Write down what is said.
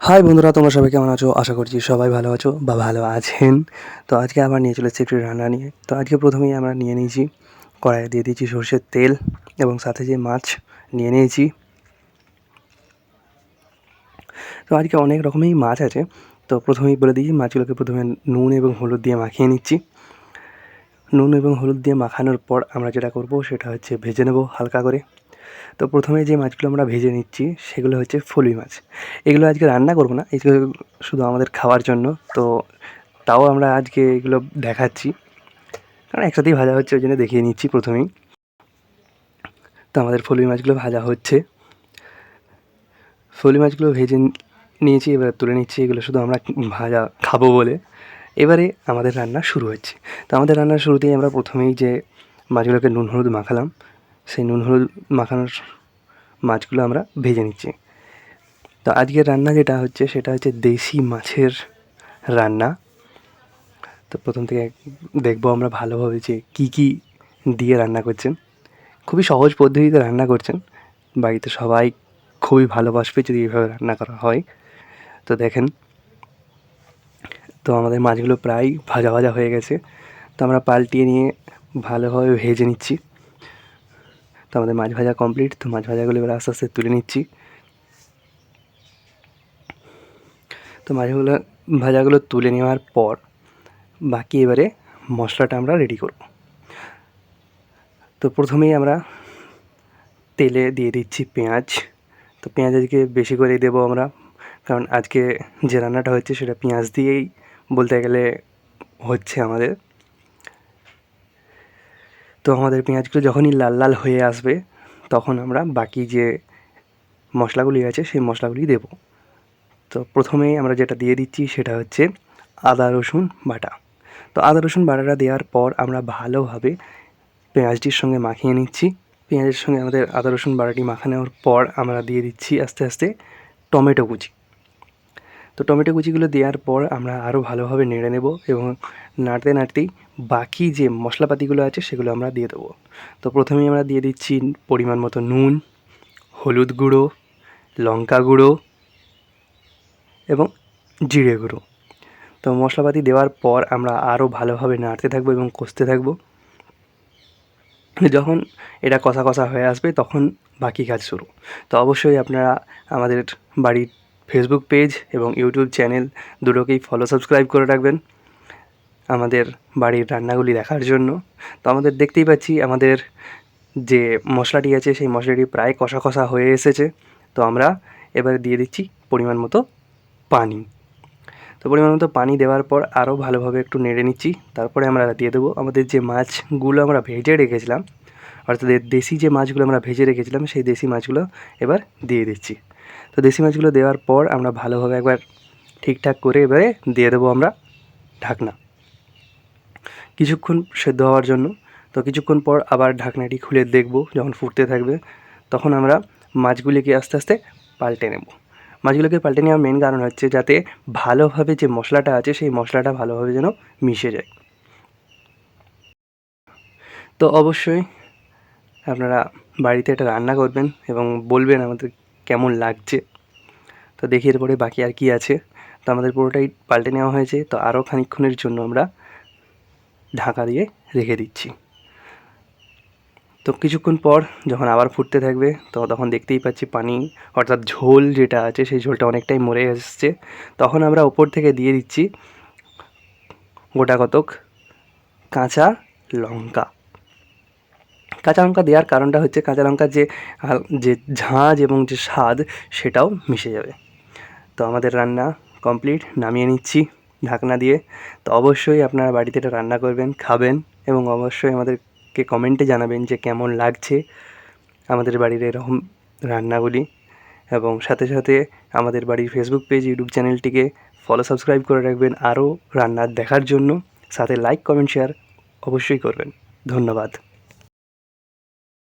High বন্ধুরা, তোমরা সবাই কেমন আছো? আশা করছি সবাই ভালো আছো বা ভালো আছেন। তো আজকে আবার নিয়ে চলে এসেছি একটি রান্না নিয়ে। তো আজকে প্রথমেই আমরা নিয়ে নিয়েছি, কড়াইয়ে দিয়ে দিয়েছি সরষের তেল এবং সাথে যে মাছ নিয়ে নিয়েছি। তো আজকে অনেক রকমেরই মাছ আছে। তো প্রথমেই বলে দিই, মাছগুলোকে প্রথমে নুন এবং হলুদ দিয়ে মাখিয়ে নিচ্ছি। নুন এবং হলুদ দিয়ে মাখানোর পর আমরা যেটা করব সেটা হচ্ছে ভেজে নেব হালকা করে। তো প্রথমে যে মাছগুলো আমরা ভেজে নিচ্ছি সেগুলো হচ্ছে ফলুই মাছ। এগুলো আজকে রান্না করব না, এগুলো শুধু আমাদের খাওয়ার জন্য। তো তাও আমরা আজকে এগুলো দেখাচ্ছি, কারণ একসাথেই ভাজা হচ্ছে, ওই জন্য দেখিয়ে নিচ্ছি প্রথমেই। তো আমাদের ফলুই মাছগুলো ভাজা হচ্ছে। ফলুই মাছগুলো ভেজে নিয়েছি, এবার তুলে নিচ্ছি। এগুলো শুধু আমরা ভাজা খাবো বলে। এবারে আমাদের রান্না শুরু হচ্ছে। তো আমাদের রান্নার শুরুতেই আমরা প্রথমেই যে মাছগুলোকে নুন হলুদ মাখালাম, সেই নুন হলুদ মাখানোর মাছগুলো আমরা ভেজে নিচ্ছি। তো আজকের রান্না যেটা হচ্ছে সেটা হচ্ছে দেশি মাছের রান্না। তো প্রথম থেকে দেখবো আমরা ভালোভাবে যে কী কী দিয়ে রান্না করছেন। খুবই সহজ পদ্ধতিতে রান্না করছেন, বাড়িতে সবাই খুবই ভালোবাসবে যদি এইভাবে রান্না করা হয়। তো দেখেন, তো আমাদের মাছগুলো প্রায় ভাজা ভাজা হয়ে গেছে। তো আমরা পাল্টিয়ে নিয়ে ভালোভাবে ভেজে নিচ্ছি। তো আমাদের মাছ ভাজা কমপ্লিট। তো মাছ ভাজাগুলো এবার আস্তে আস্তে তুলে নিচ্ছি। তো মাছগুলো ভাজাগুলো তুলে নেওয়ার পর বাকি এবারে মশলাটা আমরা রেডি করব। তো প্রথমেই আমরা তেলে দিয়ে দিচ্ছি পেঁয়াজ। তো পেঁয়াজ আজকে বেশি করেই দেবো আমরা, কারণ আজকে যে রান্নাটা হচ্ছে সেটা পেঁয়াজ দিয়েই বলতে গেলে হচ্ছে আমাদের। তো আমাদের পেঁয়াজগুলো যখনই লাল লাল হয়ে আসবে তখন আমরা বাকি যে মশলাগুলি আছে সেই মশলাগুলি দেবো। তো প্রথমেই আমরা যেটা দিয়ে দিচ্ছি সেটা হচ্ছে আদা রসুন বাটা। তো আদা রসুন বাটাটা দেওয়ার পর আমরা ভালোভাবে পেঁয়াজটির সঙ্গে মাখিয়ে নিচ্ছি। পেঁয়াজের সঙ্গে আমাদের আদা রসুন বাটাটি মাখানোর পর আমরা দিয়ে দিচ্ছি আস্তে আস্তে টমেটো কুচি। তো টমেটো কুচিগুলো দেওয়ার পর আমরা আরও ভালোভাবে নেড়ে নেব এবং নাড়তে নাড়তেই বাকি যে মশলাপাতিগুলো আছে সেগুলো আমরা দিয়ে দেবো। তো প্রথমেই আমরা দিয়ে দিচ্ছি পরিমাণ মতো নুন, হলুদ গুঁড়ো, লঙ্কা গুঁড়ো এবং জিরে গুঁড়ো। তো মশলাপাতি দেওয়ার পর আমরা আরও ভালোভাবে নাড়তে থাকবো এবং কষতে থাকবো। যখন এটা কষা কষা হয়ে আসবে তখন বাকি কাজ শুরু। তো অবশ্যই আপনারা আমাদের বাড়ির ফেসবুক পেজ এবং ইউটিউব চ্যানেল দুটোকেই সাবস্ক্রাইব করে রাখবেন আমাদের বাড়ির রান্নাগুলি দেখার জন্য। তো আমাদের দেখতেই পাচ্ছি আমাদের যে মশলাটি আছে সেই মশলাটি প্রায় কষা কষা হয়ে এসেছে। তো আমরা এবারে দিয়ে দিচ্ছি পরিমাণ মতো পানি। তো পরিমাণ মতো পানি দেওয়ার পর আরও ভালোভাবে একটু নেড়ে নিচ্ছি। তারপরে আমরা দিয়ে দেবো আমাদের যে মাছগুলো আমরা ভেজে রেখেছিলাম, অর্থাৎ দেশি যে মাছগুলো আমরা ভেজে রেখেছিলাম সেই দেশি মাছগুলো এবার দিয়ে দিচ্ছি। তো দেশি মাছগুলো দেওয়ার পর আমরা ভালোভাবে একবার ঠিকঠাক করে এবারে দিয়ে দেবো আমরা ঢাকনা কিছুক্ষণ সেদ্ধ হওয়ার জন্য। তো কিছুক্ষণ পর আবার ঢাকনাটি খুলে দেখব, যখন ফুটতে থাকবে তখন আমরা মাছগুলিকে আস্তে আস্তে পাল্টে নেব। মাছগুলোকে পাল্টে নেওয়ার মেন কারণ হচ্ছে যাতে ভালোভাবে যে মশলাটা আছে সেই মশলাটা ভালোভাবে যেন মিশে যায়। তো অবশ্যই আপনারা বাড়িতে এটা রান্না করবেন এবং বলবেন আমাদের কেমন লাগছে। তো দেখি এরপরে বাকি আর কি আছে। তো আমাদের পুরোটাই পাল্টে নেওয়া হয়েছে। তো আরও খানিকক্ষণের জন্য আমরা ঢাকা দিয়ে রেখে দিচ্ছি। তো কিছুক্ষণ পর যখন আবার ফুটতে থাকবে তো তখন দেখতেই পাচ্ছি পানি, অর্থাৎ ঝোল যেটা আছে সেই ঝোলটা অনেকটাই মরে এসছে। তখন আমরা ওপর থেকে দিয়ে দিচ্ছি গোটা কতক কাঁচা লঙ্কা। কাঁচা লঙ্কা দেওয়ার কারণটা হচ্ছে কাঁচা লঙ্কার যে ঝাঁঝ এবং যে স্বাদ সেটাও মিশে যাবে। তো আমাদের রান্না কমপ্লিট, নামিয়ে নিচ্ছি ঢাকনা দিয়ে। তো অবশ্যই আপনারা বাড়িতে এটা রান্না করবেন, খাবেন এবং অবশ্যই আমাদেরকে কমেন্টে জানাবেন যে কেমন লাগছে আমাদের বাড়ির এরকম রান্নাগুলি। এবং সাথে সাথে আমাদের বাড়ির ফেসবুক পেজ, ইউটিউব চ্যানেলটিকে সাবস্ক্রাইব করে রাখবেন আরও রান্না দেখার জন্য। সাথে লাইক, কমেন্ট, শেয়ার অবশ্যই করবেন। ধন্যবাদ।